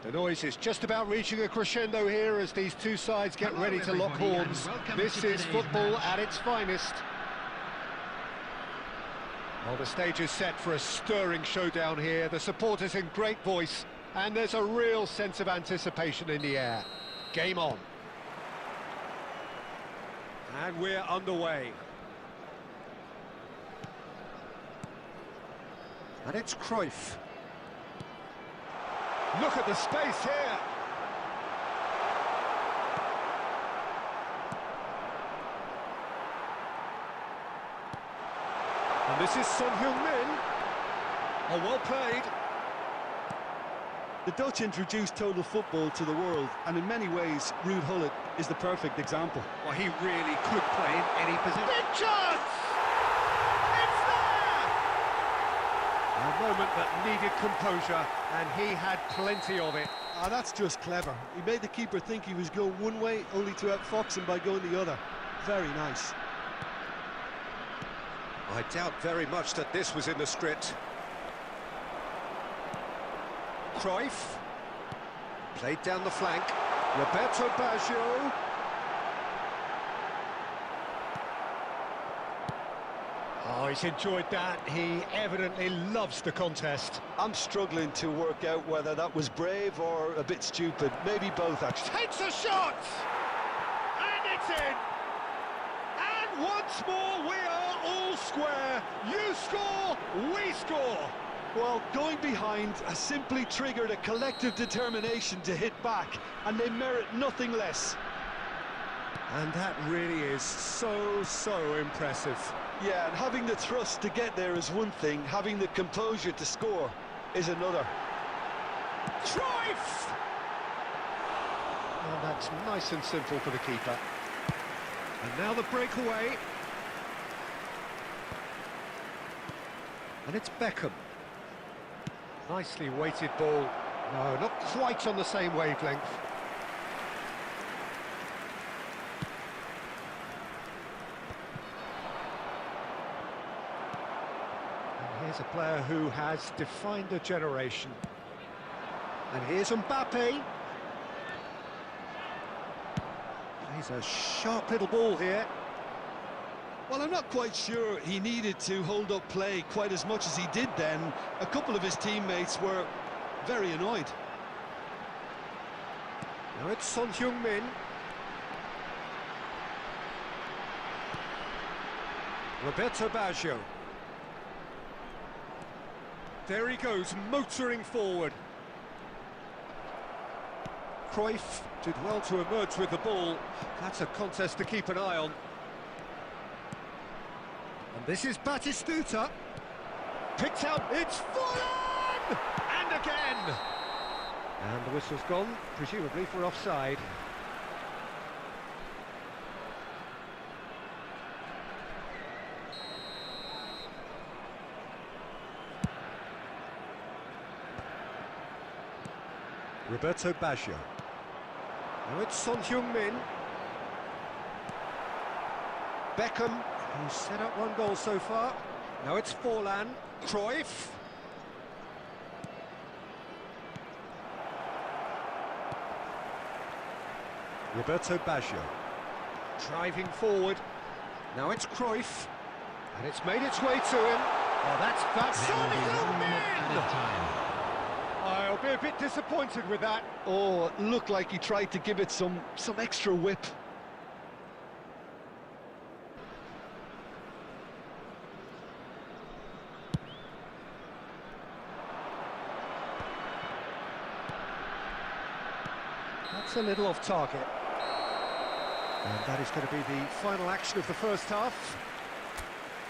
The noise is just about reaching a crescendo here as these two sides get ready to lock horns. This is football at its finest. Well, the stage is set for a stirring showdown here. The supporters in great voice, and there's a real sense of anticipation in the air. Game on. And we're underway. And it's Cruyff. Look at the space here. And this is Son Heung-min. Oh, well played. The Dutch introduced total football to the world, and in many ways, Ruud Gullit is the perfect example. Well, he really could play in any position. Big chance! It's there! A moment that needed composure, and he had plenty of it. Ah, that's just clever. He made the keeper think he was going one way, only to outfox him by going the other. Very nice. I doubt very much that this was in the script. Cruyff, played down the flank, Roberto Baggio. Oh, he's enjoyed that. He evidently loves the contest. I'm struggling to work out whether that was brave or a bit stupid. Maybe both, actually. Takes a shot! And it's in! And once more, we are all square. You score, we score. Well, going behind has simply triggered a collective determination to hit back, and they merit nothing less. And that really is so impressive. Yeah, and having the thrust to get there is one thing, having the composure to score is another. Cruyff! Well, that's nice and simple for the keeper. And now the breakaway. And it's Beckham. Nicely weighted ball. No, not quite on the same wavelength. And here's a player who has defined a generation. And here's Mbappe. Plays a sharp little ball here. Well, I'm not quite sure he needed to hold up play quite as much as he did then. A couple of his teammates were very annoyed. Now it's Son Heung-min. Roberto Baggio. There he goes, motoring forward. Cruyff did well to emerge with the ball. That's a contest to keep an eye on. And this is Batistuta. Picked out, it's Fulham! And again! And the whistle's gone, presumably for offside. Roberto Baggio. Now it's Son Heung-min. Beckham, who's set up one goal so far. Now it's Forlan. Cruyff. Roberto Baggio. Driving forward. Now it's Cruyff. And it's made its way to him. Oh, that's Son Heung-min! I'll be a bit disappointed with that. Oh, it looked like he tried to give it some extra whip. That's a little off target. And that is going to be the final action of the first half.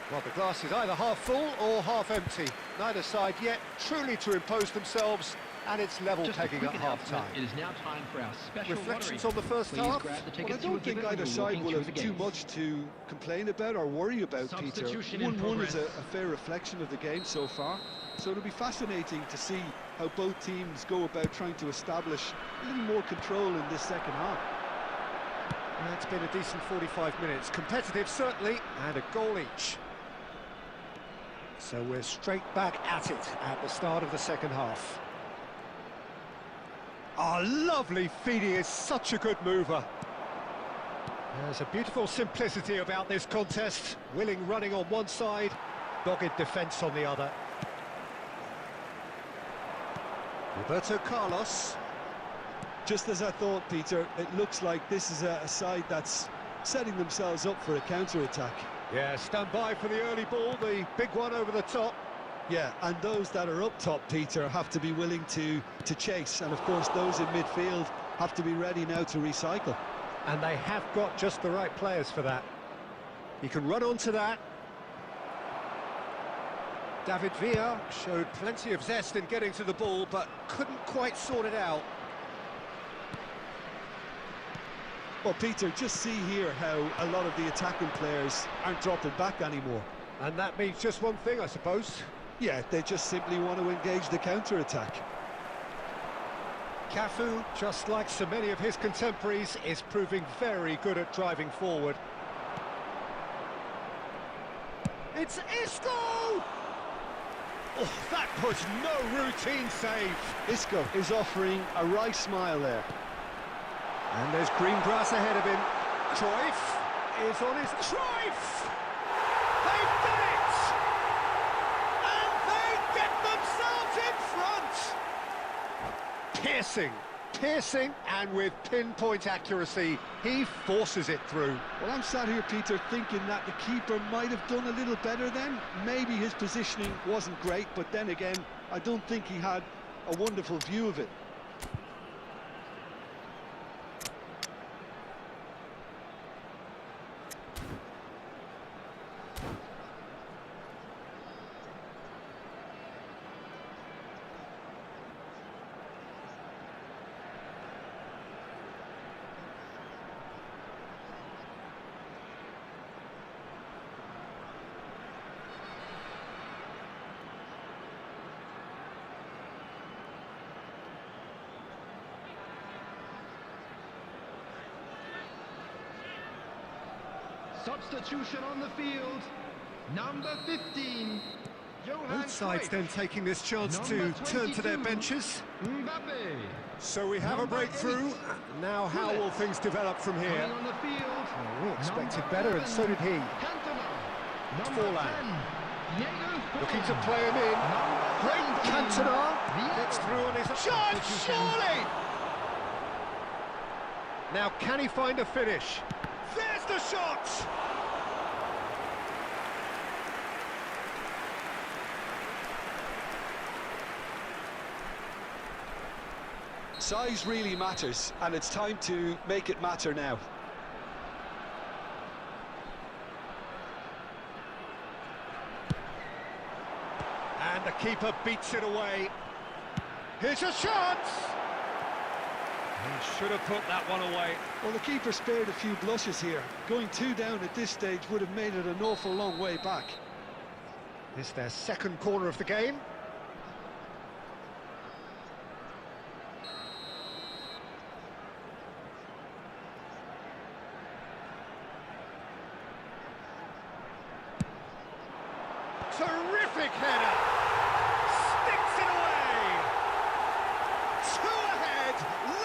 Well, the glass is either half full or half empty. Neither side yet truly to impose themselves, and it's level pegging at half-time. It is now time for our special reflections on the first half. Well, I don't think either side will have too much to complain about or worry about, Peter. 1-1 is a fair reflection of the game so far. So it'll be fascinating to see how both teams go about trying to establish a little more control in this second half. Well, it's been a decent 45 minutes. Competitive, certainly, and a goal each. So we're straight back at it at the start of the second half. Oh, lovely feed, he is such a good mover. There's a beautiful simplicity about this contest. Willing running on one side, dogged defence on the other. Roberto Carlos. Just as I thought, Peter, it looks like this is a side that's setting themselves up for a counter-attack. Yeah, stand by for the early ball, the big one over the top. Yeah, and those that are up top, Peter, have to be willing to chase. And, of course, those in midfield have to be ready now to recycle. And they have got just the right players for that. He can run onto that. David Villa showed plenty of zest in getting to the ball, but couldn't quite sort it out. Well, Peter, just see here how a lot of the attacking players aren't dropping back anymore. And that means just one thing, I suppose. Yeah, they just simply want to engage the counter-attack. Cafu, just like so many of his contemporaries, is proving very good at driving forward. It's Isco! Oh, that was no routine save. Isco is offering a wry smile there. And there's green grass ahead of him. Cruyff is on his... Cruyff! They've done it! And they get themselves in front! Piercing, and with pinpoint accuracy, he forces it through. Well, I'm sat here, Peter, thinking that the keeper might have done a little better then. Maybe his positioning wasn't great, but then again, I don't think he had a wonderful view of it. Substitution on the field. Number 15. Both sides then taking this chance to turn to their benches. Mbappe. So we have a breakthrough. Now how will things develop from here? On the field. We expected better, and so did he. Forlan. Looking to play him in. Great Cantona. Gets through on his shot, surely! Now can he find a finish? There's the shot! Size really matters, and it's time to make it matter now. And the keeper beats it away. Here's a shot! He should have put that one away. Well, the keeper spared a few blushes here. Going 2 down at this stage would have made it an awful long way back. This is their second corner of the game. Terrific header! Sticks it away! 2 ahead,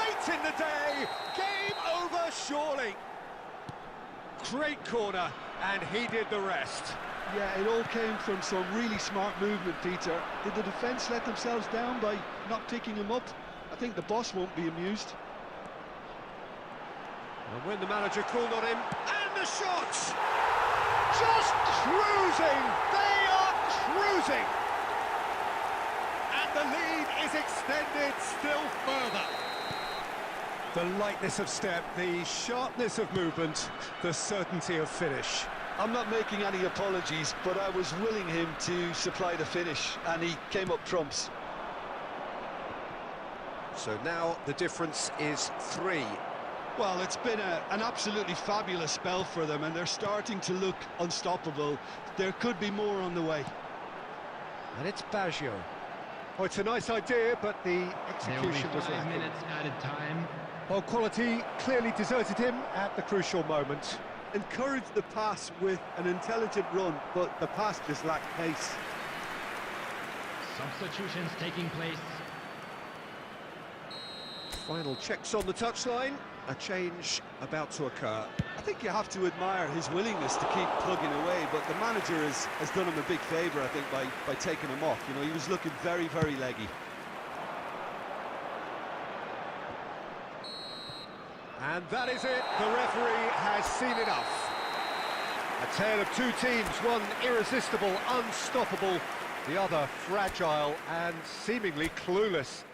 late in the day, game over surely. Great corner, and he did the rest. Yeah, it all came from some really smart movement, Peter. Did the defence let themselves down by not picking him up? I think the boss won't be amused. And when the manager called on him, and the shots! Just cruising! They are cruising! And the lead is extended still further. The lightness of step, the sharpness of movement, the certainty of finish. I'm not making any apologies, but I was willing him to supply the finish, and he came up trumps. So now the difference is 3. Well, it's been an absolutely fabulous spell for them, and they're starting to look unstoppable. There could be more on the way. And it's Baggio. Oh, it's a nice idea, but the execution was 5 lacking. minutes added time. Well, quality clearly deserted him at the crucial moment. Encouraged the pass with an intelligent run, but the pass just lacked pace. Substitutions taking place. Final checks on the touchline. A change about to occur. I think you have to admire his willingness to keep plugging away, but the manager has done him a big favour, I think, by taking him off. You know, he was looking very, very leggy. And that is it. The referee has seen enough. A tale of two teams, one irresistible, unstoppable, the other fragile and seemingly clueless.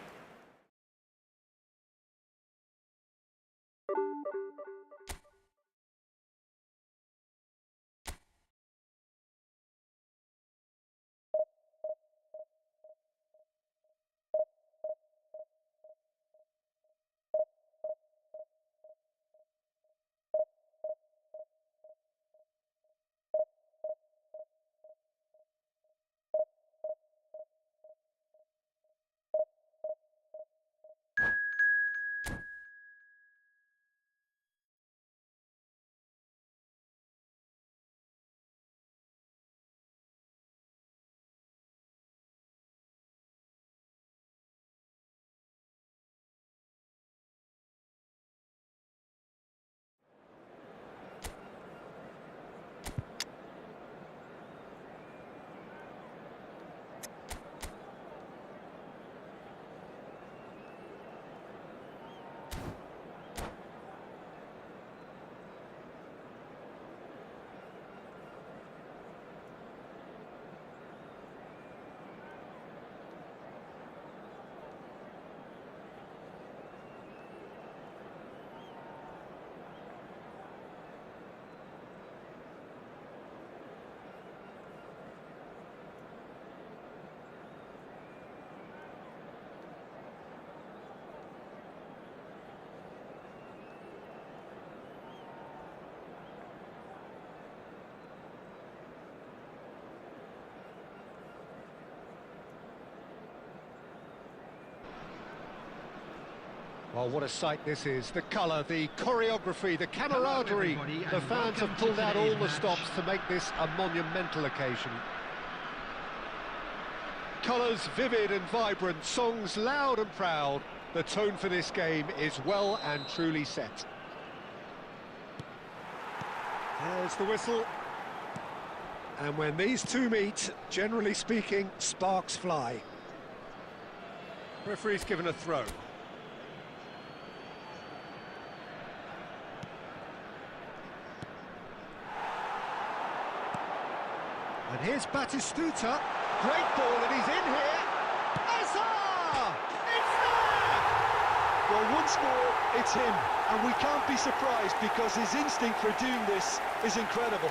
Oh, what a sight this is. The colour, the choreography, the camaraderie. The fans have pulled out all the stops to make this a monumental occasion. Colours vivid and vibrant, songs loud and proud. The tone for this game is well and truly set. There's the whistle. And when these two meet, generally speaking, sparks fly. Referee's given a throw. And here's Batistuta. Great ball, and he's in here. Azar! It's there! Well, once more, it's him. And we can't be surprised because his instinct for doing this is incredible.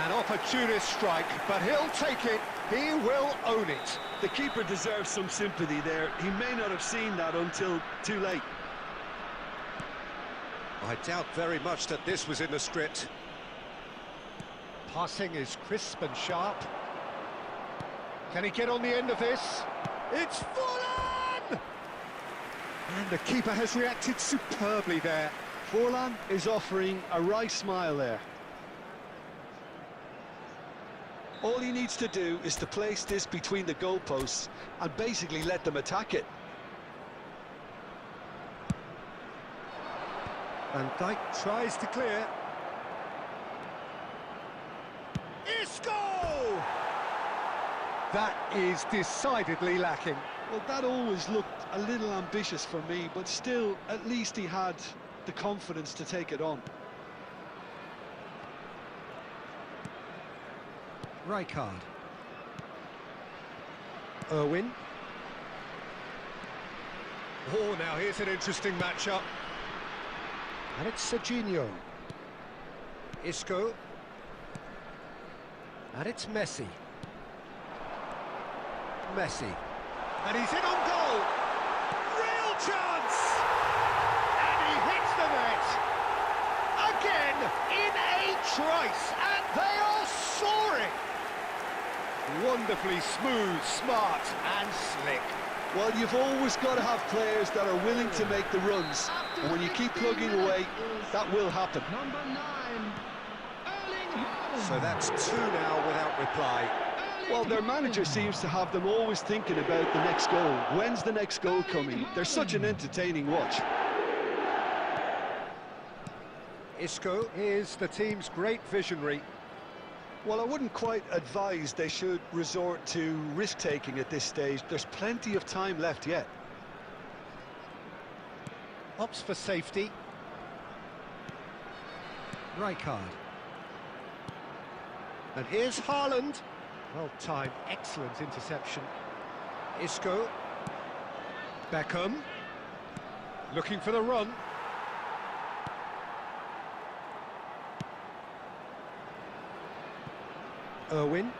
An opportunist strike, but he'll take it. He will own it. The keeper deserves some sympathy there. He may not have seen that until too late. I doubt very much that this was in the script. Passing is crisp and sharp. Can he get on the end of this? It's Forlan! And the keeper has reacted superbly there. Forlan is offering a wry smile there. All he needs to do is to place this between the goalposts and basically let them attack it. Van Dijk tries to clear. Isco! That is decidedly lacking. Well, that always looked a little ambitious for me, but still, at least he had the confidence to take it on. Rijkaard. Irwin. Oh, now here's an interesting matchup. And it's Serginho. Isco. And it's Messi. Messi. And he's in on goal! Real chance! And he hits the net! Again, in a trice, and they are soaring! Wonderfully smooth, smart and slick. Well, you've always got to have players that are willing to make the runs. And when you keep plugging away, that will happen. Number 9, Erling Haaland. So that's two now without reply. Well, their manager seems to have them always thinking about the next goal. When's the next goal coming? They're such an entertaining watch. Isco is the team's great visionary. Well, I wouldn't quite advise they should resort to risk-taking at this stage. There's plenty of time left yet. Opts for safety. Rijkaard. And here's Haaland. Well timed, excellent interception. Isco. Beckham. Looking for the run. Irwin.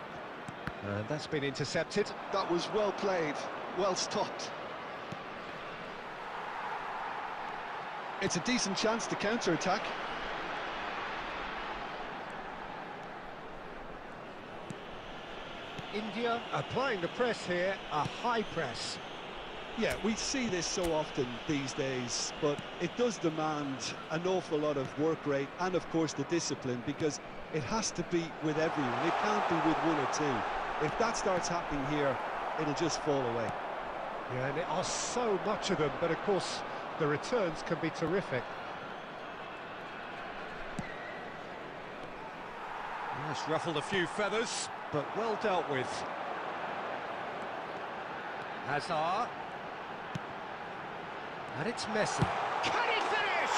That's been intercepted. That was well played, well stopped. It's a decent chance to counter-attack. India applying the press here, a high press. Yeah, we see this so often these days, but it does demand an awful lot of work rate and, of course, the discipline, because it has to be with everyone. It can't be with one or two. If that starts happening here, it'll just fall away. Yeah, and there are so much of them, but of course the returns can be terrific. That's ruffled a few feathers, but well dealt with. Hazard. And it's Messi. Can he finish?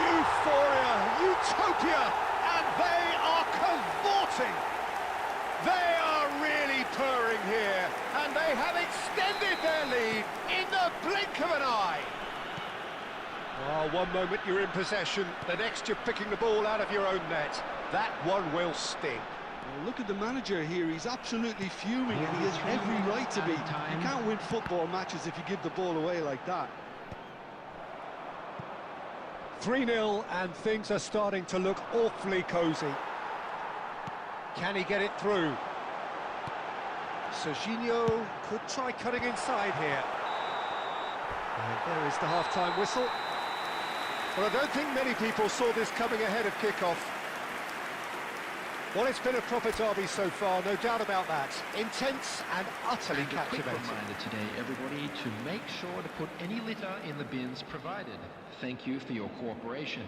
Euphoria, utopia, and they are cavorting. They are really purring here, and they have extended their lead in the blink of an eye. Oh, one moment you're in possession, the next you're picking the ball out of your own net. That one will sting. Well, look at the manager here, he's absolutely fuming, and he has every right to be. You can't win football matches if you give the ball away like that. 3-0, and things are starting to look awfully cosy. Can he get it through? Serginho could try cutting inside here. And there is the half-time whistle. Well, I don't think many people saw this coming ahead of kick-off. Well, it's been a proper derby so far, no doubt about that. Intense and utterly captivating. A quick reminder today, everybody, to make sure to put any litter in the bins provided. Thank you for your cooperation.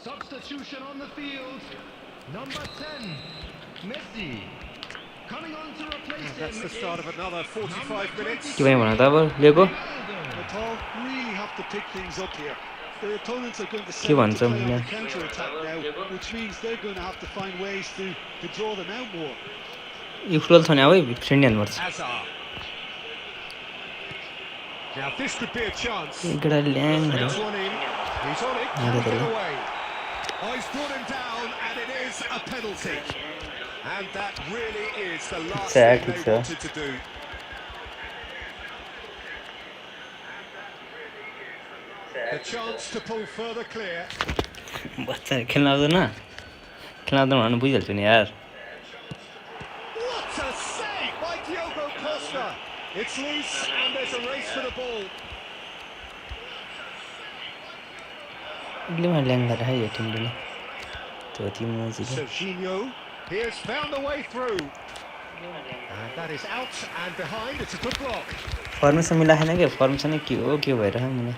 Substitution on the field. Number 10, Messi. Coming on to replace him. That's the start of another 45 minutes. के भाई बना था वो लेको Paul really have to pick things up here. The opponents are going to set के up भन्छ to play on मैले the counter-attack now, which means they're going to have to find ways to draw them out more. Yo football छ नि अब friend hand पर्छ Hazard. Now this could be a chance. एक गडा ल्याङ Gets गरे one in. He's on it. Can he get away? Oh, he's brought him down, and it is a penalty. And that really is the last thing they wanted to do. The chance to pull further clear. बच्चा खेल्न आउँदैन भन्नु बुझिहाल्छु नि यार What a save by Diogo Costa. It's loose, and there's a race for the ball. इग्लीमा ल्याङ गरे है यो टिमले नि त्यो Tim मुजिले Serginho, he has found a way through. And that is out and behind. It's a good block. Formation मिलाएन के formation के हो के भएर मलाई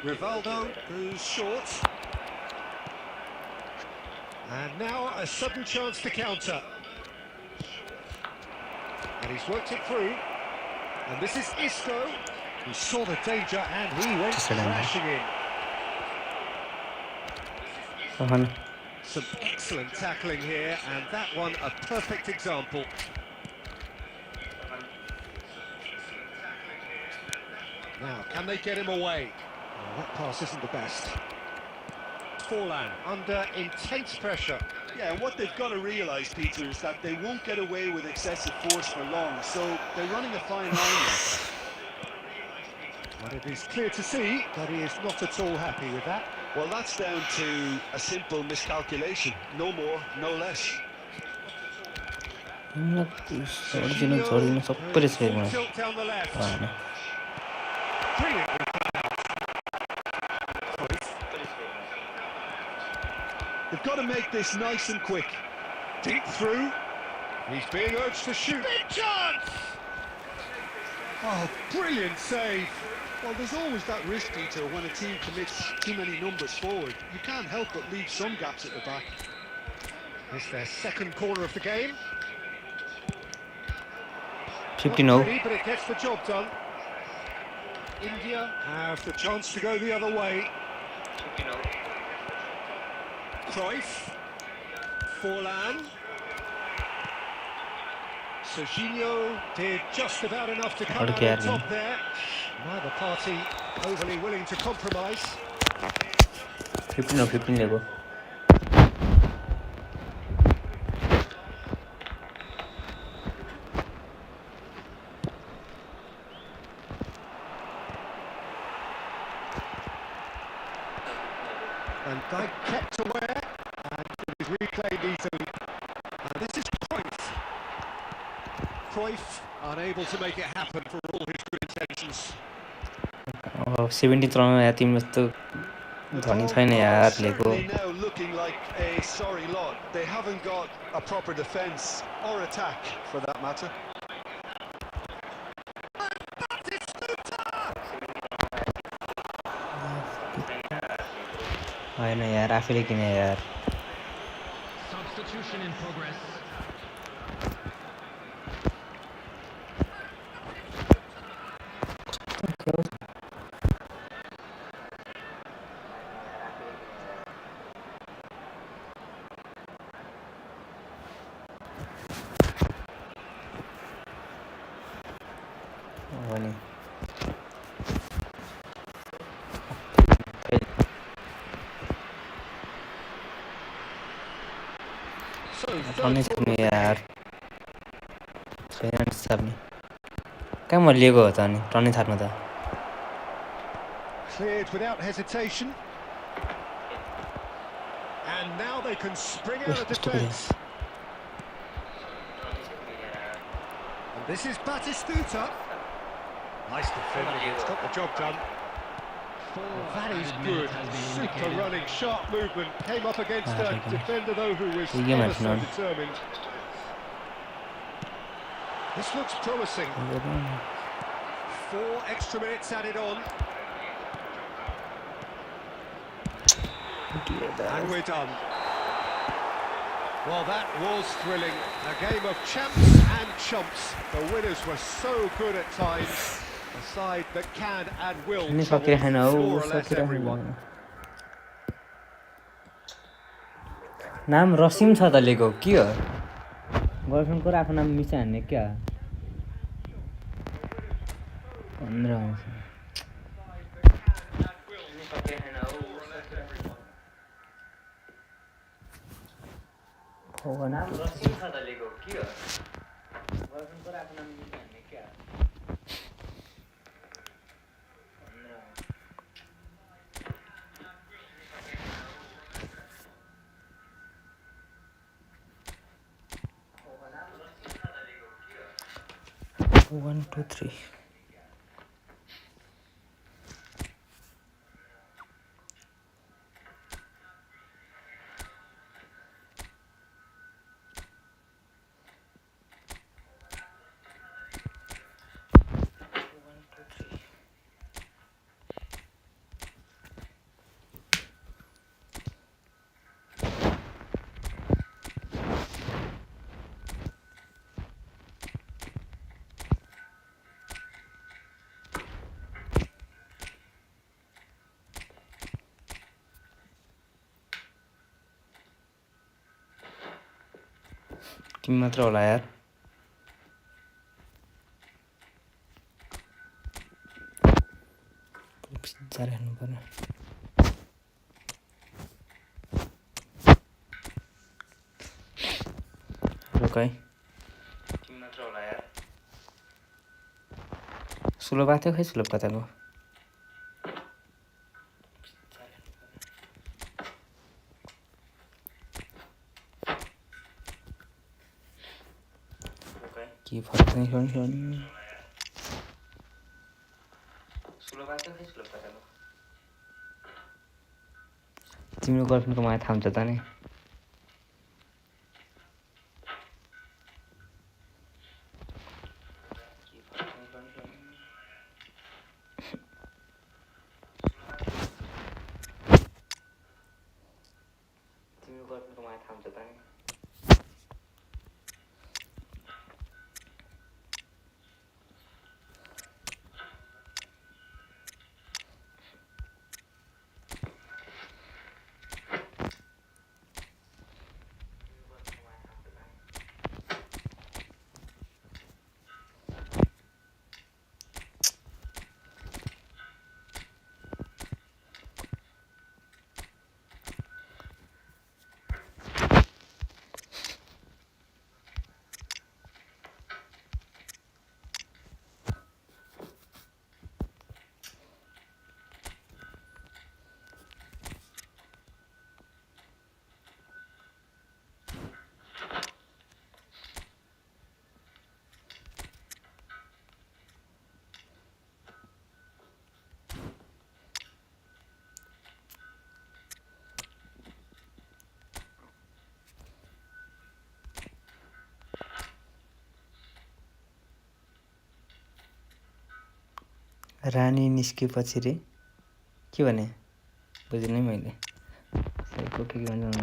Rivaldo goes short. And now a sudden chance to counter. And he's worked it through. And this is Isco, who saw the danger and he went crashing in. Some excellent tackling here, and that one a perfect example. Now, can they get him away? Oh, that pass isn't the best. Forlan under intense pressure. Yeah, and what they've got to realise, Peter, is that they won't get away with excessive force for long, so they're running a fine line there. But it is clear to see that he is not at all happy with that. Well, that's down to a simple miscalculation. No more, no less. Original सबैले छ मलाई Tilt down the left. हैन Brilliant. They've got to make this nice and quick. Deep through. He's being urged to shoot. Big chance! Oh, brilliant save. Well, there's always that risk, Peter, when a team commits too many numbers forward. You can't help but leave some gaps at the back. It's their second corner of the game. 50 Not now pretty, but it gets the job done. India have the chance to go the other way. Cruyff. Forlan. Serginho did just about enough to come out on top there. Neither party overly willing to compromise. 15 लेको And Dyke kept aware, and it is reclaimed easily. And this is Cruyff. Cruyff unable to make it happen for all his good intentions. 70 run या Tim जस्तो धनी छैन यार लेको Certainly now looking like a sorry lot. They haven't got a proper defence or attack, for that matter. हैन यार आफैले किने यार Substitution in progress. भने रनै छैन यार छैन सक्ने कहाँ म लिएको हो त अनि रनै थाट्नु त Cleared without hesitation. And now they can spring out of defence. And this is Batistuta. Nice defending, it's got the job done. Well, that is good, super running, sharp movement. Came up against a defender though who was ever so determined. This looks promising. 4 extra minutes added on. And we're done. Well, that was thrilling. A game of champs and chumps. The winners were so good at times. A side that can and will trouble more or less everyone. नाम रसिम छ त लेको के हो गर्लफ्रेन्डको आफ्नो नाम मिसा हान्ने क्या 15 नाम रसिम छ त लेको के हो गर्लफ्रेन्डको आफ्नो नाम मिसा हान्ने क्या 1 2 3 तिमी मात्र होला यार पिज्जा राख्नु पर्यो रोकाइ तिमी मात्र होला यार सुलभ आथ्यो खै सुलभ कताको के फरक नहीं पड़ने। तिम्रो गर्लफ्रेन्डको माया थाम्छ त नि। रानी निस्केपछि रे के भने बुझ्नै मैले साइको के भन्छ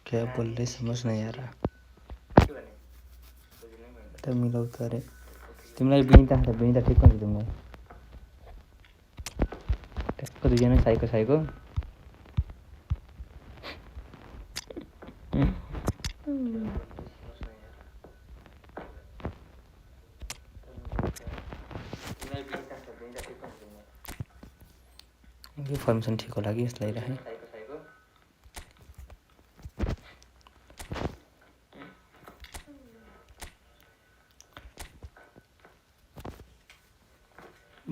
क्या बोल रहे समझ नहीं आ रहा के भने बुझ्नै मैले त मिलाउ त रे तिमीलाई बिनिता ठिक हुन्छ तिमीलाई टक्क दुईजना साइको यो फर्मेसन ठिक होला कि यसलाई राखेँ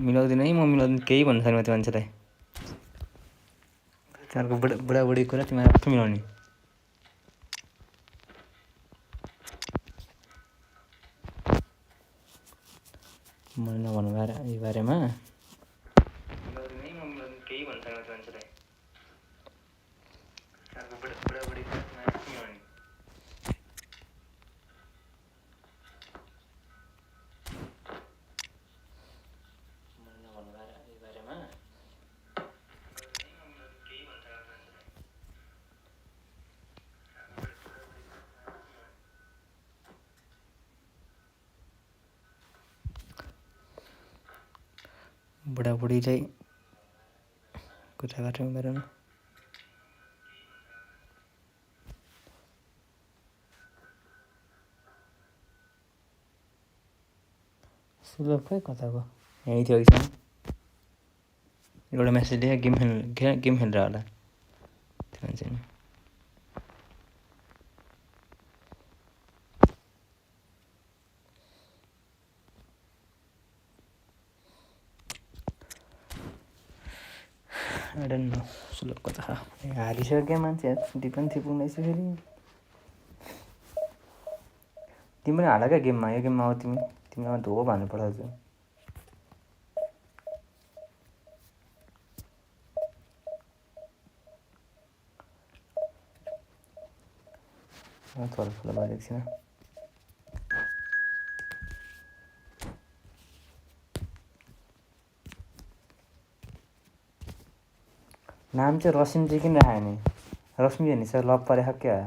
मिलाउँदिन है म मिलाउँदिन केही भन्नु छैन त्यो मान्छेलाई तिमीहरूको बुढाबुढी कुरा तिमीहरू आफै मिलाउने मैले नभन्नु यो बारेमा बुढाबुढीलाई कुरा गर्नु गरेन सुलभ खै कताको यहीँ थियो कि एउटा मेसेज दिए गेम खेलेर होला त्यो मान्छे I don't know सुलभ कता हारिसक्यो मान्छे छुट्टी पनि थिपुँदैछ फेरि तिमी पनि हाल क्या गेममा यो गेममा अब तिमीलाई धो भन्नु पठाउँछु थोरै फलो गरेको छैन नाम चाहिँ रश्मि चाहिँ किन राखेको नि रश्मि हेर्ने सर लभ परेको क्या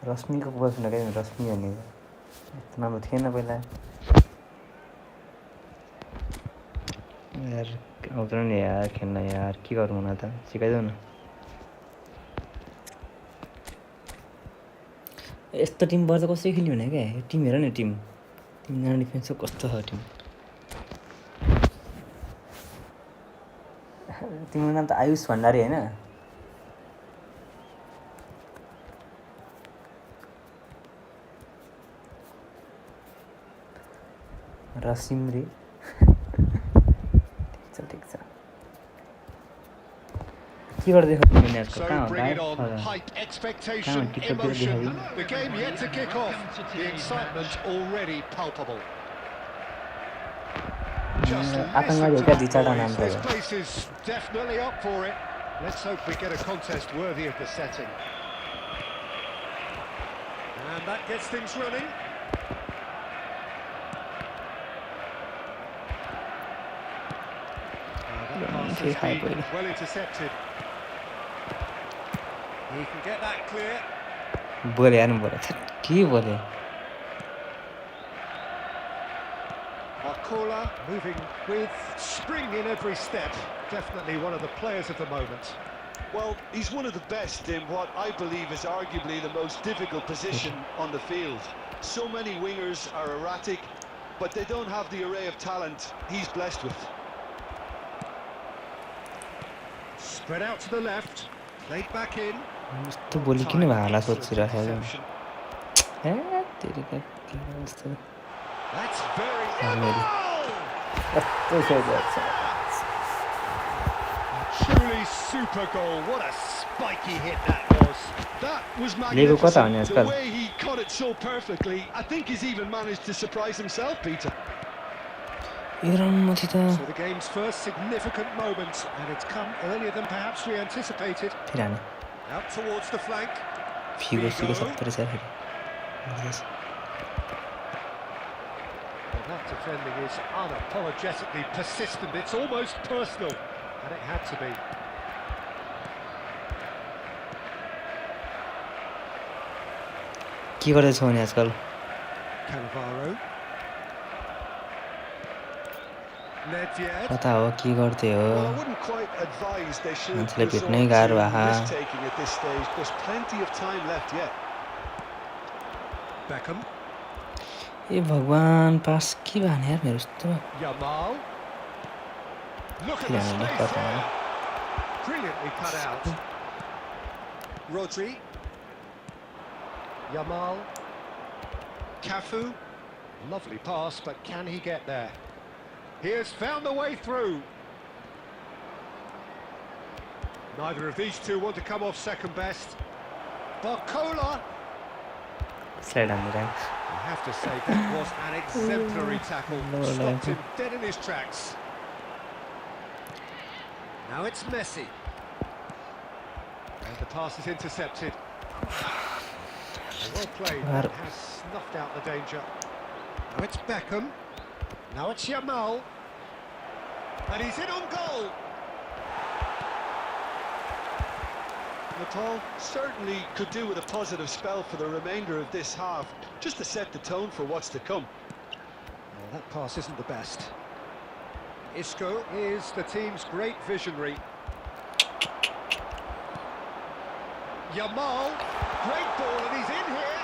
रश्मिको बोयफ्रेन्ड क्या रश्मि हेर्ने यस्तो नाम थिएन पहिला यार आउँदैन नि यार खेल्न यार के गरौँ न त सिकाइदेऊ न यस्तो टिमबाट त कसरी खेल्यो भने क्या यो टिम हेर न टिम तिमीजना डिफेन्स कस्तो छ टिम तिम्रो नाम त आयुष भण्डारी होइन रसिमरी ठिक छ के गर्दै हो यिनीहरुको कहाँ हो bring it भाइ on, hype, expectation, emotion. The game yet to kick off. The excitement already palpable. Just आतंकवादी listen to का that नाम noise. This था place is definitely up for it. Let's hope we get a contest worthy of the setting. And that gets things running. That pass has been well intercepted. He can get that clear. बोले यार बोले के बोले Marcola moving with spring in every step. Definitely one of the players of the moment. Well, he's one of the best in what I believe is arguably the most difficult position on the field. So many wingers are erratic, but they don't have the array of talent he's blessed with. Spread out to the left, played back in. यस्तो बोली किन भाला सोचिरहेको ए तेरी का के यस्तो That's very कस्तो सोच truly super goal. What a spiky hit that was. That was Lego कता हो नि magnificent. The आजकल way he caught it so perfectly. I think he's even managed to surprise himself, Peter. इरानमाथि त So the game's first significant moment, and it's come earlier than perhaps we anticipated. फेरि हाने Out towards the flank. Figo सिगो सबै छ फेरि Well, that defending is unapologetically persistent. It's almost personal, and it had to be. के गर्दैछ भने आजकल Cannavaro. Nedved. कता हो के गर्दै हो Well, I wouldn't quite advise they should मान्छेले resort भेट्नै गाह्रो to आहा risk-taking at this stage. There's plenty of time left yet. Beckham. ए भगवान पास के भने यार मेरो यस्तो Yamal. Look at फेरि the हामीले space कता there. Brilliantly cut out. Rodri. Yamal. Cafu. Lovely pass, but can he get there? He has found the way through. Neither of these two want to come off second best. Barcola. Slide हानेर I have to say that was an exemplary tackle. Stopped him dead in his tracks. Now it's Messi. And the pass is intercepted. Well played. That has snuffed out the danger. Now it's Beckham. Now it's Yamal. And he's in on goal. Nepal certainly could do with a positive spell for the remainder of this half, just to set the tone for what's to come. Well, that pass isn't the best. Isco is the team's great visionary. Yamal, great ball, and he's in here.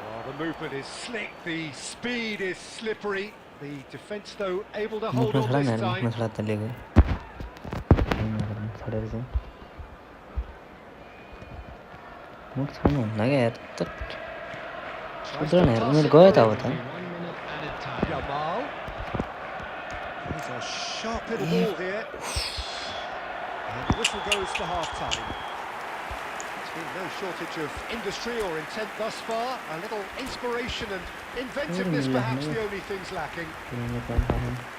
Well, the movement is slick, the speed is slippery. The defence, though, able to hold on this time. छोडा त लिएको छोडेर चाहिँ मुख छोड्नु हुन्न क्या यार त छोड्दैन यार उनीहरू गयो त अब त Yamal. He's a sharp little ball here. And the whistle goes for half-time. There's been no shortage of industry or intent thus far. A little inspiration and inventiveness, perhaps the only things lacking.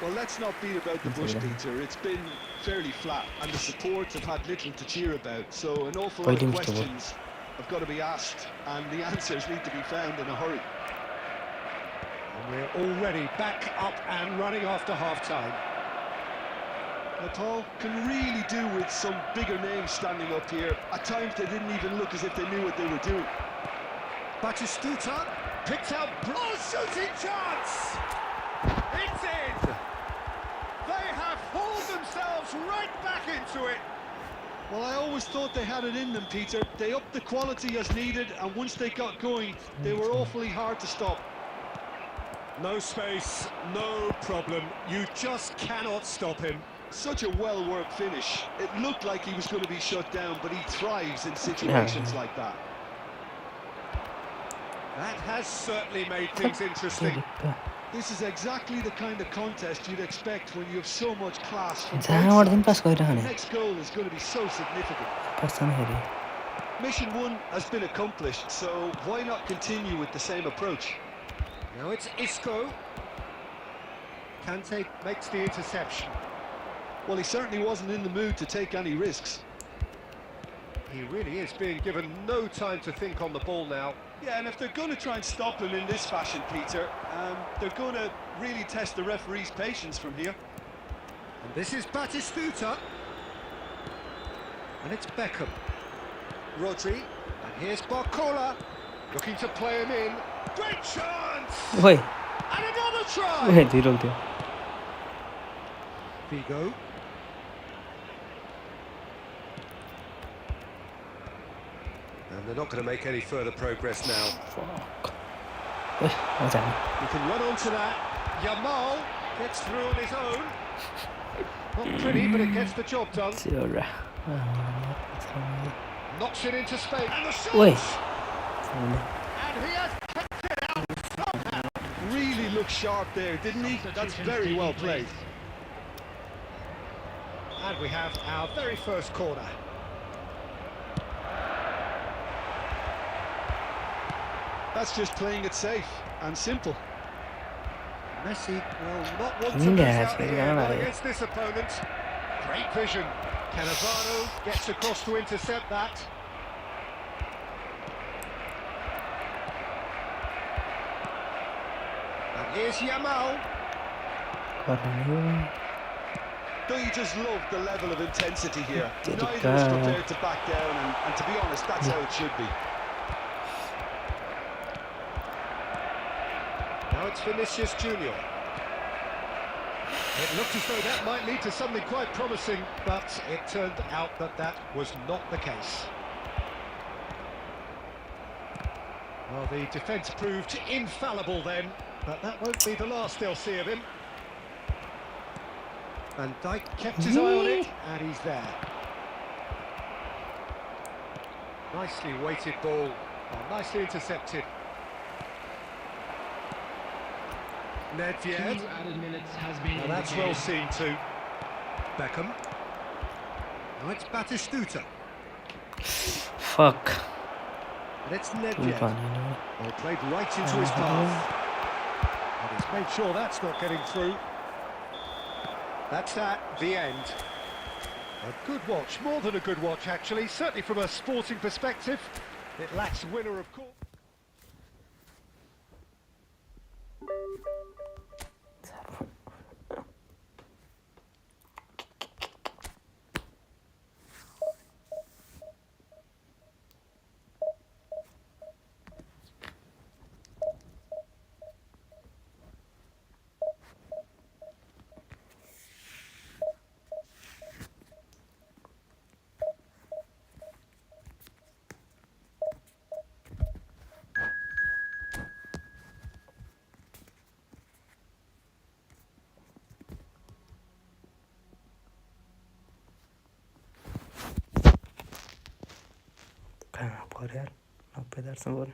Well, let's not beat about the bush, Peter. It's been fairly flat, and the supports have had little to cheer about. So an awful lot of questions have got to be asked, and the answers need to be found in a hurry. And we're already back up and running after half-time. Nepal can really do with some bigger names standing up here. At times they didn't even look as if they knew what they were doing. Batistuta picked out. Oh, shooting chance! It's in! They have hauled themselves right back into it. Well, I always thought they had it in them, Peter. They upped the quality as needed, and once they got going, they were awfully hard to stop. No space, no problem. You just cannot stop him. Such a well-worked finish. It looked like he was going to be shut down, but he thrives in situations like that. That has certainly made things interesting. This is exactly the kind of contest you'd expect when you have so much class from जहाँबाट पनि both pass sides. The गरिरहने next goal is going to be so significant. पर्छ नि फेरि Mission 1 has been accomplished, so why not continue with the same approach? Now it's Isco. Kante makes the interception. Well, he certainly wasn't in the mood to take any risks. He really is being given no time to think on the ball now. Yeah, and if they're going to try and stop him in this fashion, Peter, they're going to really test the referee's patience from here. And this is Batistuta. And it's Beckham. Rodri. And here's Barcola. Looking to play him in. Great chance! ओइ And another try! ओइ धीरो थियो Vigo. And they're not going to make any further progress now. ओइ मजा You can run onto that. Yamal gets through on his own. Not pretty, but it gets the job done. एउटा Knocks it into space. And the shot! ओइ And he has kept it out somehow. Really looked sharp there, didn't he? That's very well played. And we have our very first corner. That's just playing it safe and simple. Messi will not want to Yeah, lose that's out very here, not right. against this opponent. Great vision. Cannavaro gets across to intercept that. And here's Yamal. Don't you just love the level of intensity here? Did it Neither is go? prepared to back down, and to be honest, that's how it should be. Now it's Vinicius Junior. It looked as though that might lead to something quite promising, but it turned out that that was not the case. Well, the defence proved infallible then, but that won't be the last they'll see of him. Van Dijk kept his eye on it, and he's there. Nicely weighted ball, well, nicely intercepted. Nedved. 2 added minutes has been Now that's well seen too. Beckham. Now it's Batistuta. Fuck. And it's Nedved. Well, played right into his path. And he's made sure that's not getting through. That's that, the end. A good watch, more than a good watch actually, certainly from a sporting perspective. It lacks winner of course. कहाँ पऱ्यो यार 90,000 पऱ्यो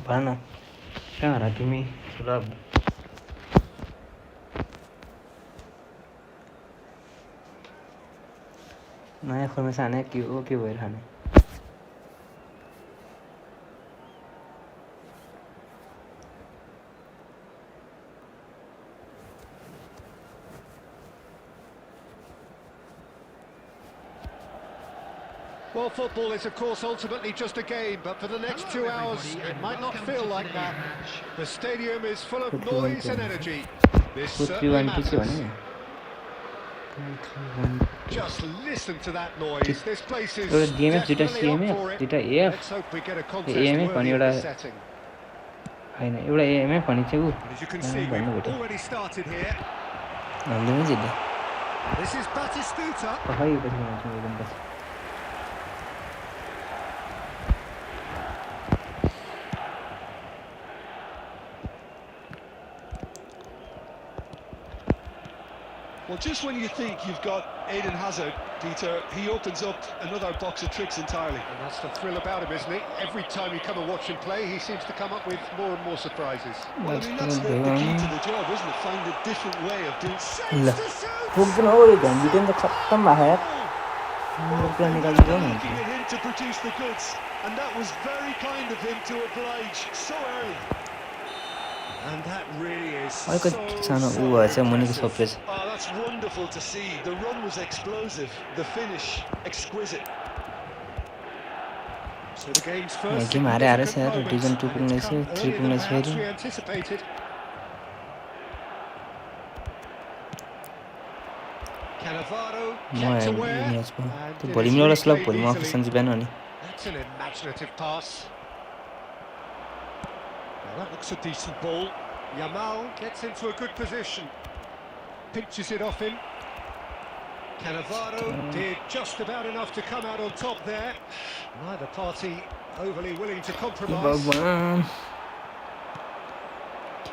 भन न कहाँ र तिमी र नयाँ formation हाने के हो के भइरहने Well, football is of course ultimately just a game, but for the next 2 hours it might not feel like that. The stadium is full of noise and energy. This certainly matters. Just listen to that noise. This place is definitely up for it. Let's hope we get a contest worthy of this setting. हैन एउटा AMF भनि चाहिँ उ As you can see, we've already started here. हामीले पनि जित्दा This is Batistuta. खै पछि मान्छे एकदम बस Well, just when you think you've got Eden Hazard, Peter, he opens up another box of tricks entirely. And that's the thrill about him, isn't it? Every time you come and watch him play, he seems to come up with more and more surprises. Well, I mean, that's the key to the job, isn't it? Find a different way of doing ल पुग्दैन हो यो ध्यान दिँदैन त खत्तम भएको यार रुपैयाँ निकालिदियो नि looking at him to produce the goods, and that was very kind of him to oblige so early. And that really is so अलिकति सानो उ भएछ मुनिको सपेज Oh, that's wonderful to see. The run was explosive, the finish exquisite. So the game's first game हारे हारे छ यार significant division 2 moment, पुग्ने and it's छ come 3 earlier पुग्ने than छ perhaps फेरि we anticipated. Cannavaro म kept aware, म्याचमा and त्यो it भोलि is मिलाउला really स्लग played भोलि म easily. अफिस जान्छु बिहान अनि That's an imaginative pass. Well, that looks a decent ball. Yamal gets into a good position. Pinches it off him. Cannavaro did just about enough to come out on top there. Neither party overly willing to compromise. भगवान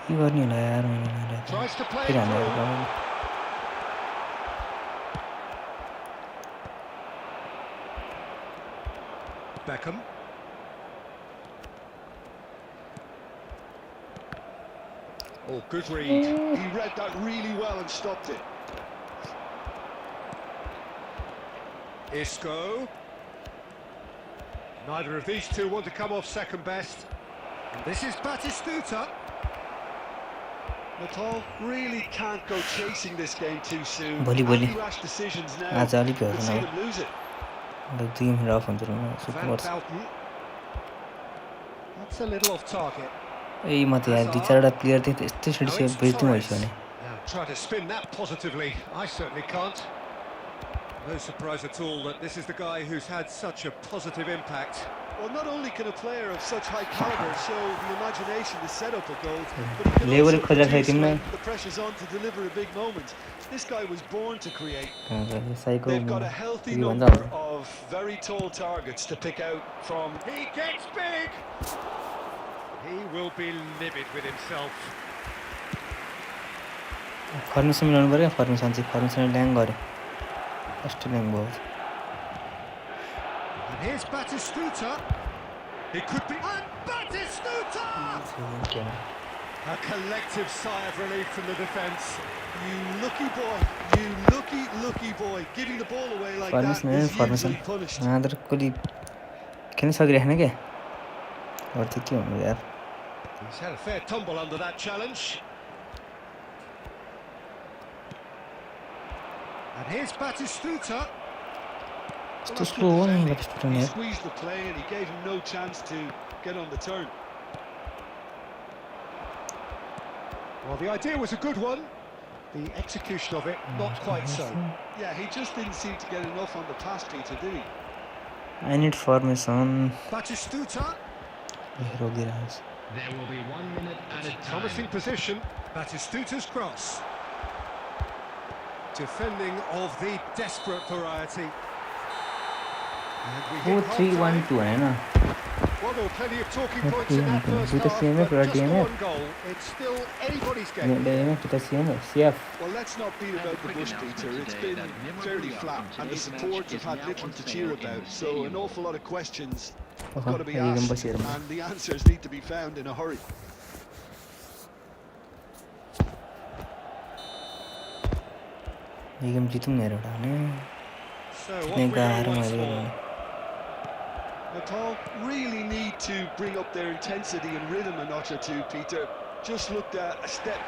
के गर्ने होला यार मैले Tries to play फेरि it हान्नु through. Beckham. Oh, good read. He read that really well and stopped it. Isco. Neither of these two want to come off second best. And this is Batistuta. Natal really can't go chasing this game too soon. Volley. Rash decisions now. आज अलिक Could भएछ see न them lose it. Like 2 minute of हुन्छ न super Van गर्छ Houten. That's a little off target. ए म त यार 2-4 प्लेयर थिए त्यस्तै Now छुट्यो it's बेच्नु Torres. भइसक्यो नि Now try to spin that positively. I certainly can't. No surprise at all that this is the guy who's had such a positive impact. Well, not only can a player of such high caliber show the imagination to set up a goal, but he can Level also खोजेर produce खेल्थ्यौँ न when the pressure's on to deliver a big moment. This guy was born to create. Psycho They've got a healthy के भन्छ number of very tall targets to pick out from. He gets big! He will be livid with himself. Formation मिलाउनु पर्यो formation चाहिँ formation ल्याङ गर्यो first ल्याङ भयो And here's Batistuta. It could be... And Batistuta! A collective sigh of relief from the defence. You lucky boy, you lucky boy. Giving the ball away like that formation is formation usually punished. तर कसले खेल्न सकिरहेन क्या अरू चाहिँ के हुनु यार He's had a fair tumble under that challenge. And here's Batistuta. यस्तो स्लो हो नि बटिस्टुटा He यार squeezed the play and he gave him no chance to get on the turn. Well, the idea was a good one. The execution of it, not quite so. Yeah, he just didn't seem to get enough on the pass, Peter, did he? I need formation Batistuta. रोकिरहेको छु There will be 1 minute at a time. Promising position. Batistuta's cross. Defending of the desperate variety. And we hit half 4-3-1-2 Hahn Well, there were plenty of talking points in that first दुईटा half, सेमै but पुरा just टिएमए one goal. It's still anybody's game. दुईटा सेमै सिएफ Well, let's not beat about the bush, Peter. It's been fairly flat, and the support have had little to cheer about. So an awful lot of questions have got to be asked, and the answers need to be found in a hurry. यो game जितौँ न हेर एउटा भने So what जित्ने we go गाह्रो once मैले more. Natal really need to bring up their intensity and rhythm a notch or two, Peter. Just looked at a step.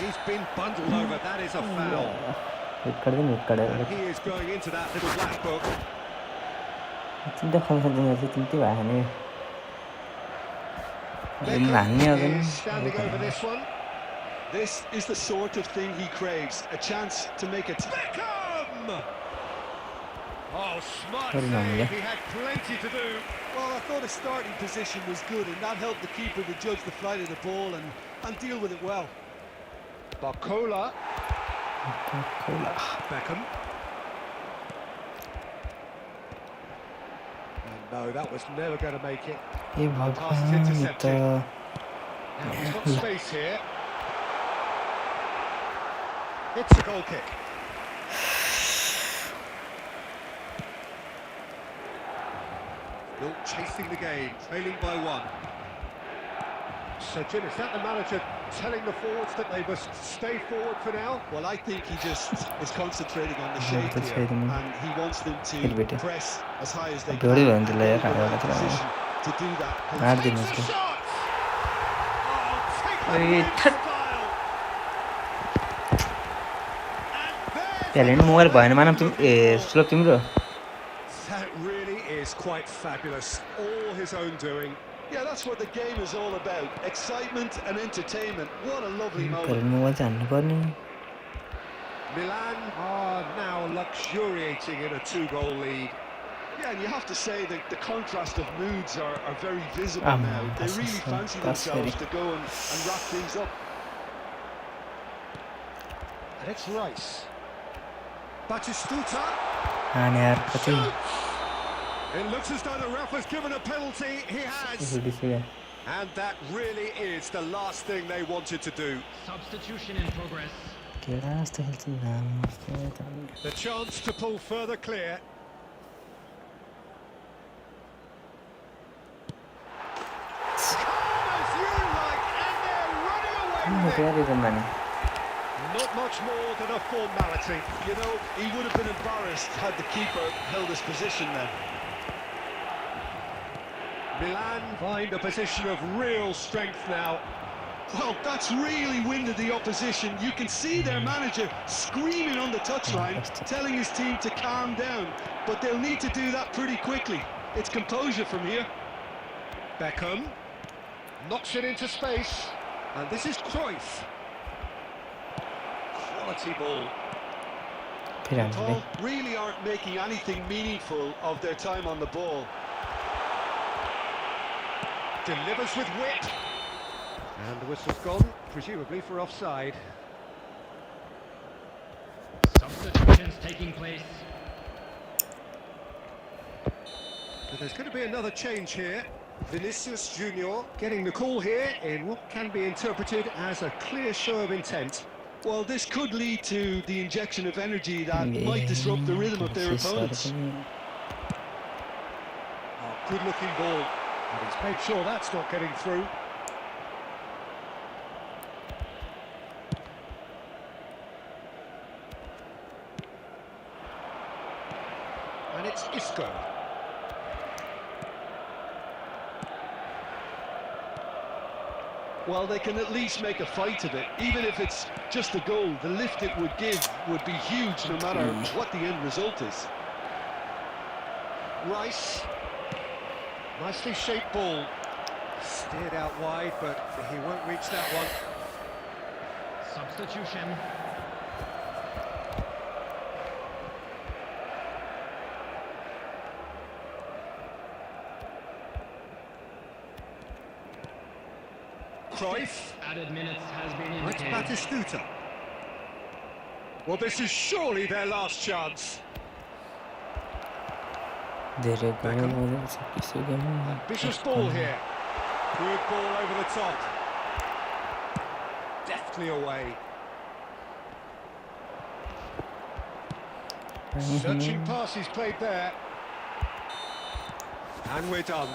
He's been bundled over. That is a foul. Hit गर्दैन hit And गरेर he is going into that little black book. चिन्ता formation चाहिँ चाहिँ चिन्तै भएको नि game हान्ने Beckham अझ is standing over this one. This is the sort of thing he craves, a chance to make it. Beckham! Oh, smart Very long, save. yeah. He had plenty to do. Well, I thought his starting position was good, and that helped the keeper to judge the flight of the ball and deal with it well. Barcola. Beckham. And no, that was never going to make it. ए भगवान यो त Now he's got space here. It's a goal kick. Still chasing the game, trailing by 1. So, Jim, is that the manager telling the forwards that they must stay forward for now? Well, I think he just is concentrating on the shape here, and he wants them to press as high as they can. And they're in the right position to do that. Takes a shot! Oh, take that style! Talent more bhayन मानम तिम सुलभ तिम्रो That really is quite fabulous. All his own doing. Yeah, that's what the game is all about. Excitement and entertainment. What a lovely moment. Talent more जान्नु पर्ने Milan are now luxuriating in a 2-goal lead. Yeah, and you have to say that the contrast of moods are very visible now. They really fancy themselves to go and wrap things up. And it's Rice. Batistuta. हां यार कति It looks as though the ref has given a penalty. He has. And that really is the last thing they wanted to do. Substitution in progress. केडा जस्तो खेल्छ नाम The chance to pull further clear. Calm as you like, and they're running away with it. Not much more than a formality. You know, he would have been embarrassed had the keeper held his position then. Milan find a position of real strength now. Well, that's really winded the opposition. You can see their manager screaming on the touchline, telling his team to calm down. But they'll need to do that pretty quickly. It's composure from here. Beckham knocks it into space. And this is Cruyff. Quality ball. Paul really aren't making anything meaningful of their time on the ball. Delivers with wit. And the whistle's gone, presumably for offside. Substitutions taking place. But there's going to be another change here. Vinicius Junior getting the call here in what can be interpreted as a clear show of intent. Well, this could lead to the injection of energy that might disrupt the rhythm of their opponents. Oh, good-looking ball. And he's made sure that's not getting through. And it's Isco. Well, they can at least make a fight of it. Even if it's just a goal, the lift it would give would be huge no matter what the end result is. Rice. Nicely shaped ball. Steered out wide, but he won't reach that one. Substitution. Cruyff. Added minutes has been It's indicated. Batistuta. Well, this is surely their last chance. Ambitious ball here. Good ball over the top. Deftly away. Searching pass he's played there. And we're done.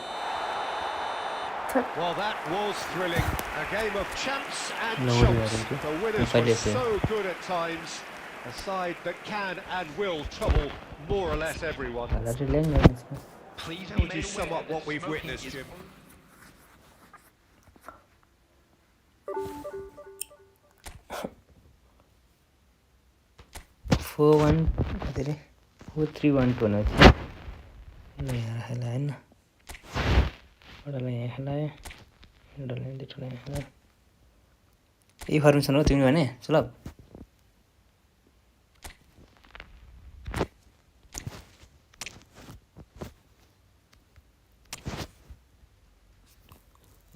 Well, that was thrilling. A game of champs and chumps. The winners were so good at times. A side that can and will trouble more or less everyone. Please How would you sum up what we've witnessed, Jim? Four one, 4-3-1 होना चाहिए। नहीं यार हिलाए ना। डालें हिलाए, डालें दिखलाएं हिलाए। ये फॉर्मेशन हो तुमने बने चलो।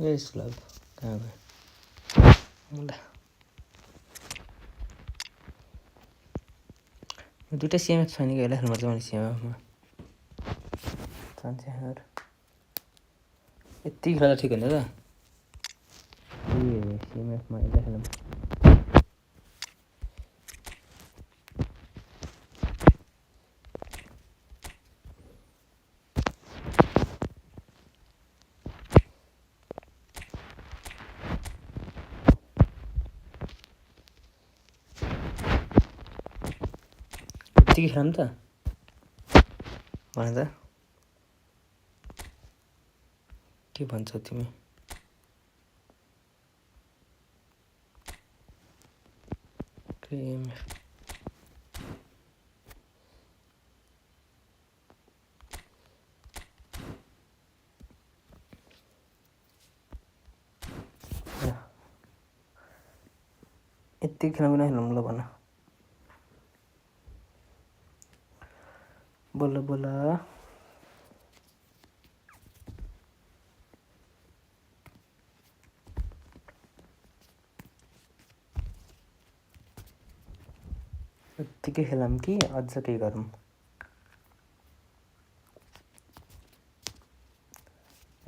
ये स्लब कहाँ गए? मुंडा। दुटा सीएमएफ छानी गया है मतलब सीएमएफ में। सांसे यार। इतनी ज़्यादा ठीक है ना? ये सीएमएफ में इधर है ना। यतिकै खेलौँ त भन त के भन्छौ तिमी क्रिम यति खेलौँ न खेलौँ ल भन बोल बोल यत्तिकै खेलौँ कि अझ केही गरौँ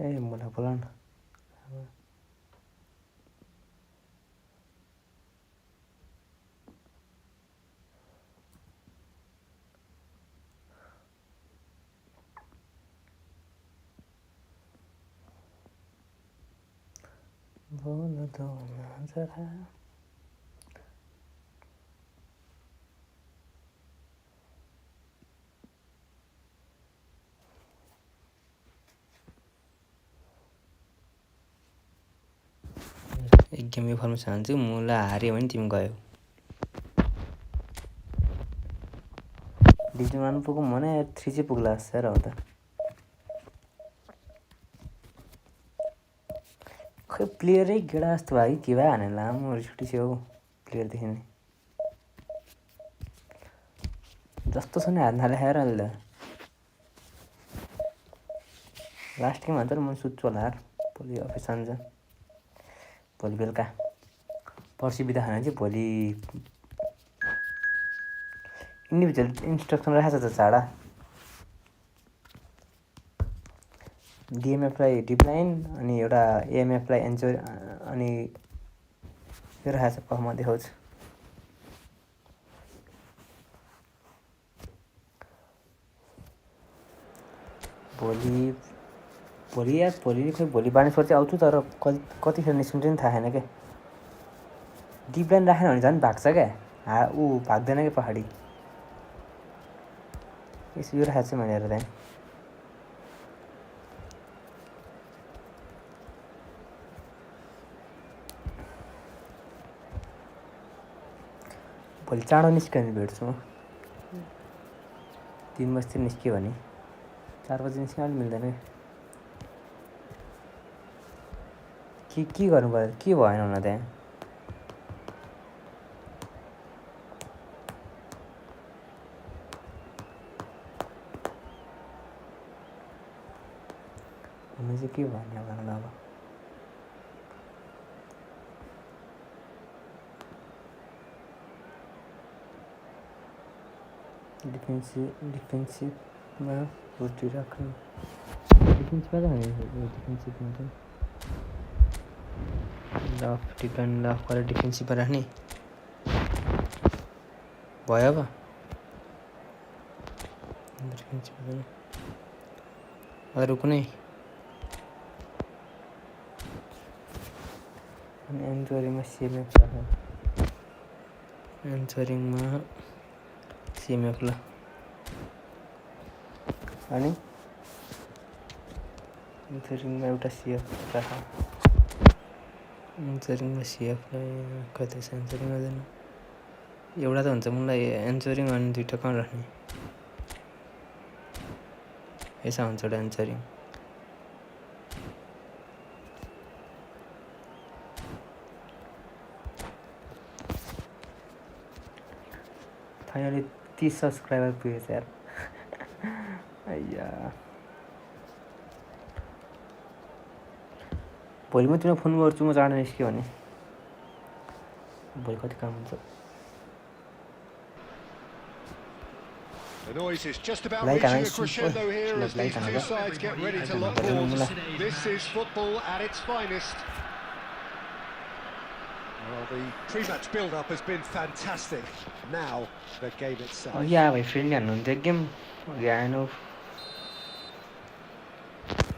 ए बोला बोला न बोल दो न जरा एक गेम यो फर्म चाहन्छु मुला हार्यो भने तिमी गयो डिभिजन 1 पुगौँ भने 3 चाहिँ पुग्ला जस्तो र हो त खै प्लेयरै गेडा जस्तो भयो कि के भयो भने लामो रिस उठिसक्यो हौ प्लेयरदेखि नै जस्तो छ नि हात नलेखाएर अहिले लास्ट गेम भन्छ म सुत्छु होला यार भोलि अफिस जान्छ भोलि बेलुका पर्सि बिदा खाने चाहिँ भोलि इन्डिभिजुअल इन्स्ट्रक्सन राखेको छ त चाडा डिएमएफलाई डिप्लाइन अनि एउटा एएमएफलाई एन्चोर अनि यो राखेको छ पफमा देखाउँछु भोलि यार भोलि खोइ भोलि बानेश्वर चाहिँ आउँछु तर कतिखेर निस्किन्छ नि थाहा छैन क्या डिप्लाइन राखेन भने झन् भाग्छ क्या ऊ भाग्दैन क्या पहाडी यसो यो राखेको चाहिँ मैले हेरेर त्यहाँ भोलि चाँडो निस्क्यो भने भेट्छु म 3 बजीतिर निस्क्यो भने 4 बजी निस्क्यो अलिक मिल्दैन के गर्नु पर्यो के भएन हुन त्यहाँ हुनु चाहिँ के भएन भन अब डिफेन्सिभमा रोटी राख्नु डिफेन्समा त डिफेन्सिभ हुन्छ लफ डिपेन्ड लफ गरेर डिफेन्सिभमा राख्ने भयो अब डिफेन्सिभ अरू कुनै अनि एन्चोरिङमा सिएमएफ राख्नु एन्चोरिङमा सिएमएफ ल अनि एन्चोरिङमा एउटा सिएफ राख एन्चोरिङमा सिएफलाई कति छ एन्चोरिङमा जानु एउटा त हुन्छ मलाई एन्चोरिङ अनि 2टा कहाँ राख्ने यसो हुन्छ एउटा एन्चोरिङ फाइनली 30 सब्सक्राइबर पुगेछ यार अय्या भोलि म तिमीलाई फोन गर्छु म चाँडो निस्क्यो भने भोलि कति काम हुन्छ The noise is just about reaching a crescendo here as these two sides get ready to lock horns. This is football at its finest. Well, the pre-match build-up has been fantastic. Now, the game itself. Yeah, my friend, हान्नुहुन्थ्यो game अघि आएन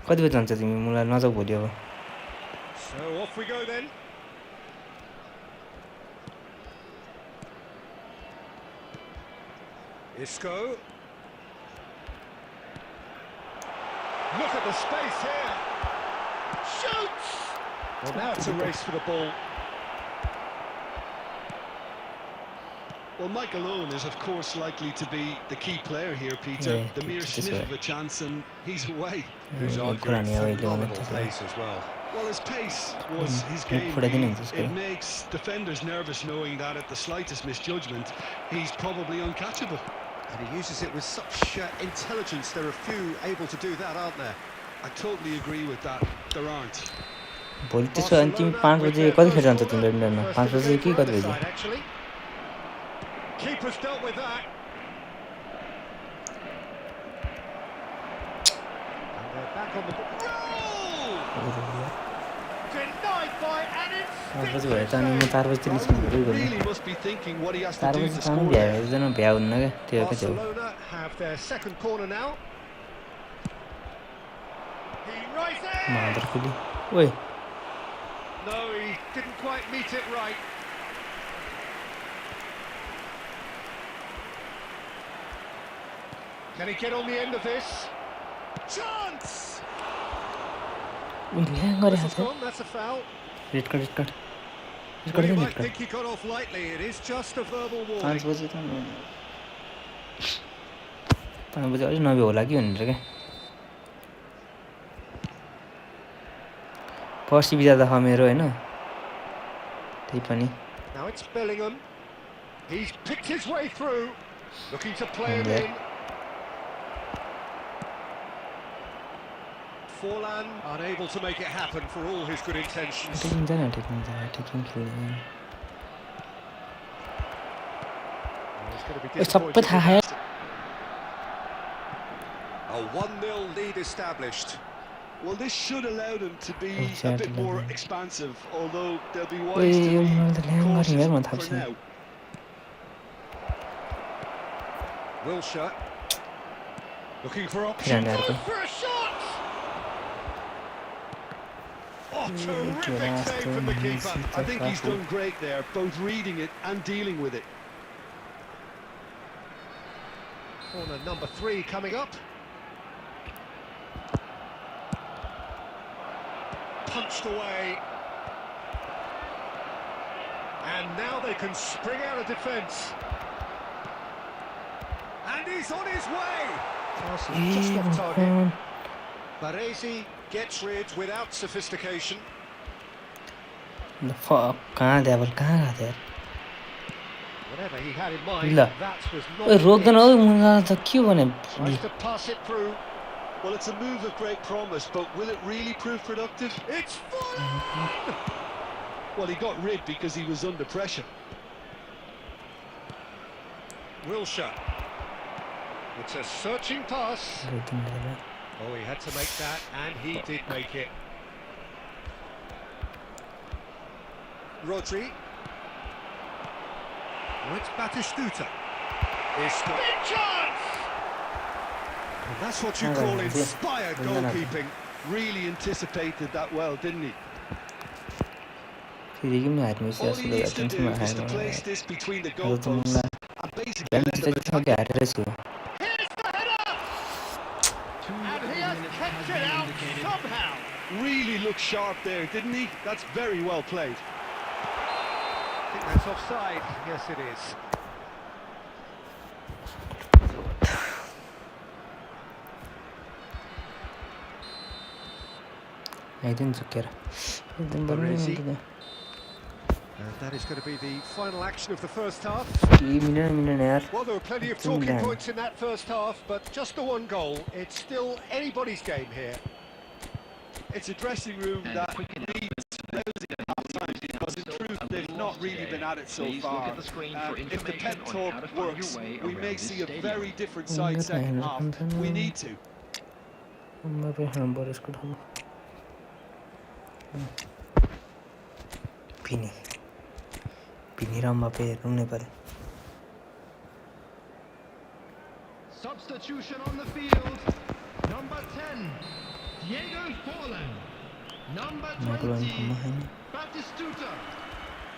कति बजी जान्छ तिमी मलाई नजाऊ भोलि अब So off we go then. Isco. Look at the space here. Shoots! Well, now it's a race for the ball. Well, Michael Owen is, of course, likely to be the key player here, Peter. Yeah, the mere sniff of a chance and he's away. Who's arguing phenomenal pace as well. Well, his pace was his game. It makes defenders nervous knowing that at the slightest misjudgment, he's probably uncatchable. And he uses it with such intelligence. There are few able to do that, aren't there? I totally agree with that. There aren't. भोलि त्यसो अनि तिमी 5 बजे कतिखेर जान्छ तिमी ब्याडमिन्टनमा 5 बजे कि कति बजे Keeper's dealt with that. And they're back on the ball. Denied by an Really must be thinking what he has to do to score. Barcelona have their second corner now. He rises. No, he didn't quite meet it right. Can he get on the end of this? Chance! That's a foul. Red card. Well, you might think he got off lightly. It is just a verbal warning. 5 बजे अलि नभए होला कि भनेर के पर्सि बिदा त मेरो हैन त्यही पनि Now it's Bellingham. He's picked his way through, looking to play him in. Forlan unable to make it happen for all his good intentions. A 1-0 lead established. Well, this should allow them to be a bit more expansive, although they'll be wise to be cautious for now. Wilshere looking for options. For a shot! Oh, terrific save from the keeper. I think he's done great there, both reading it and dealing with it. Corner number 3 coming up. Punched away. And now they can spring out of defence. And he's on his way. Arsenal just off target. Baresi gets rid without sophistication. The fuck? Whatever he had in mind, that was not. Tries to pass it through. Well, it's a move of great promise, but will it really prove productive? It's fine. Well, he got rid because he was under pressure. Wilshere. It's a searching pass. Oh, he had to make that, and he did make it. Rodri. Oh, it's Batistuta. Big chance! And that's what you call inspired goalkeeping. Really anticipated that well, didn't he? All he needs to do is to place this between the goalposts and basically let them attack. Here's the header! And he has kept it out somehow. Really looked sharp there, didn't he? That's very well played. I think that's offside. Yes, it is. And that is going to be the final action of the first half. Well, there were plenty of talking points in that first half, but just the one goal. It's still anybody's game here. It's a dressing room that needs half-time because in truth they've not really been at it so far. If the pep talk works, we may see a very different side second half. We need to. Substitution on the field. Number 10, Diego Forlan. Number 20, Batistuta.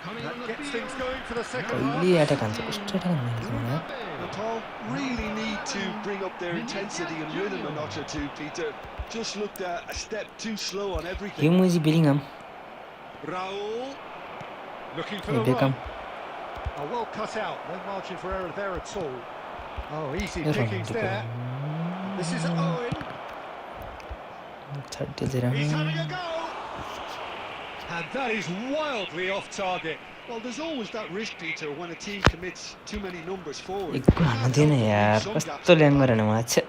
That gets things going for the second half. कहिले attack हान्छ कस्तो attack हान्छ मलाई And Paul really need to bring up their intensity and rhythm a notch or two, Peter. Just looked a step too slow on everything. Yo मुजी बिलिङम Raul looking for the Beckham. run. Oh, well cut out. No margin for error there at all. Oh, easy Yes, pickings there. This is Owen. 30-0 He's having a go. And that is wildly off target. Well, there's always that risk, Peter, when a team commits too many numbers forward. एक हान्न दिएन यार कस्तो ल्याङ गरेन मलाई छे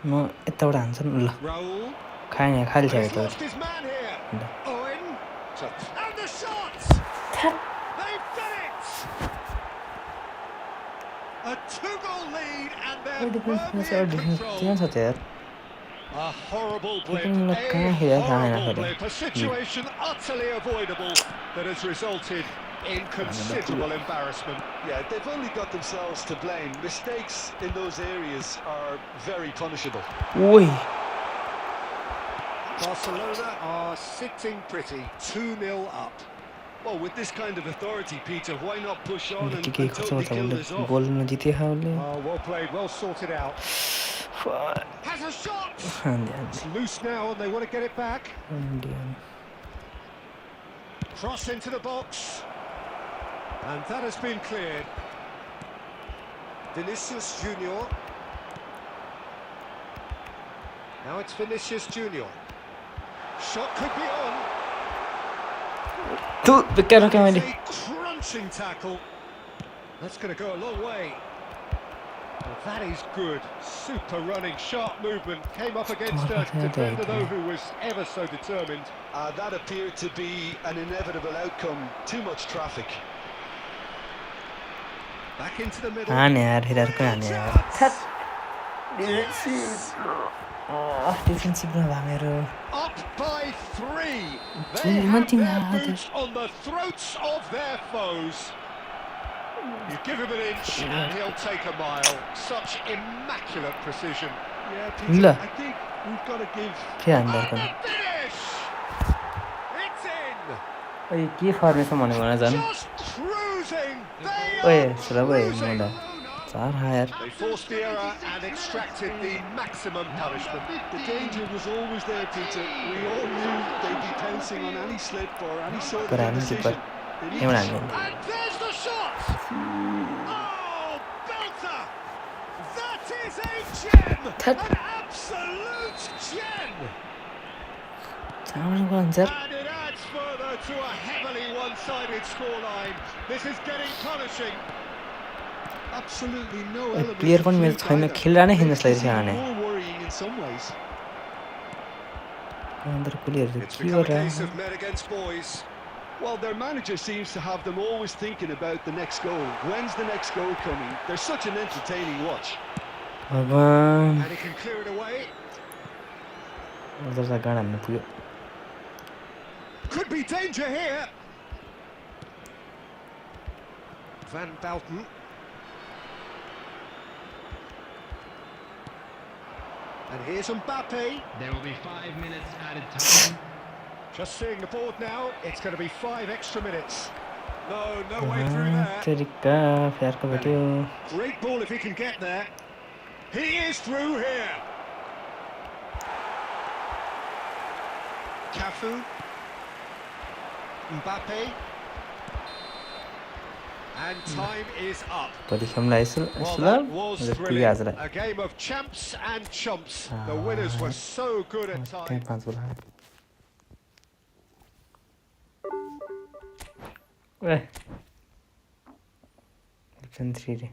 म यताबाट हान्छ नि ल Raul. खाएन खाली छ He's यताबाट lost his man here. Owen. And the shot. They've done it. A 2-goal lead and they're defence firmly चाहिँ in डिफेन्स control. त्यहाँ छ त यार A horrible blip, Looking like a kind of here, horrible kind of blip, a situation utterly avoidable that has resulted in considerable embarrassment. Yeah, they've only got themselves to blame. Mistakes in those areas are very punishable. ओइ Barcelona are sitting pretty, 2-0 up. Well, with this kind of authority, Peter, why not push on and बित्तिकै खर्च totally गर्छ kill उसले this off? गोलमा जित्यो उसले Oh, well played, well sorted out. Has a shot! हान्दै It's loose now and they want to get it back. हान्दै Cross into the box. And that has been cleared. Vinicius Junior. Now it's Vinicius Junior. Shot could be on. तु बेकार क्या मैले It's a crunching tackle. That's going to go a long way. Well, that is good. Super running, sharp movement. Came up against a defender though who was ever so determined. That appeared to be an inevitable outcome. Too much traffic. Back into the middle. हाने यार हिरारको हाने यार defensive नभए मेरो Up by 3. It's They one have thing their I had boots on the throats of their foes. You give him an inch and he'll take a mile. Such immaculate precision. Yeah, Peter, Look. I think we've got to give... के हान्दा And the finish! It's in! ओइ के formation भनेको न झन् Just cruising! They ओए are सुला भयो cruising! मुला चार higher They forced the error and extracted the maximum punishment. The danger was always there, Peter. We all knew they'd be pouncing on any slip or any sort of पर हाल्नु त्यो पर indecision. They need एउटा to हान्नु And there's the shot! Oh, belter! That is a gem! That- An absolute gem! चारको answer And it adds further to a heavily one-sided scoreline. This is getting punishing. absolutely no ओइ element player of पनि मेरो fluke छैन either. खेल्दा नै खेल्न Makes this जसलाई हाने even more worrying in some ways. अन्तर प्लेयर It's के become a गरेर case of men against boys. Well, their manager seems to have them always thinking about the next goal. When's the next goal coming? They're such an entertaining watch. भगवान And he can clear it away. उधर गाड हान्नु पुग्यो Could be danger here. Van Bouten. And here's Mbappe. There will be 5 minutes added time. Just seeing the board now. It's going to be 5 extra minutes. No way through there. तरिका फेरको भेट्यो Great ball if he can get there. He is through here. Cafu. Mbappe. And time is up. परीक्षामा यसो Well, Yesso that was पुग्यो thrilling. आजलाई A game of champs and chumps. The winners were so good at त्यहाँ times. 5 गोल हाल्यो ए 3 रे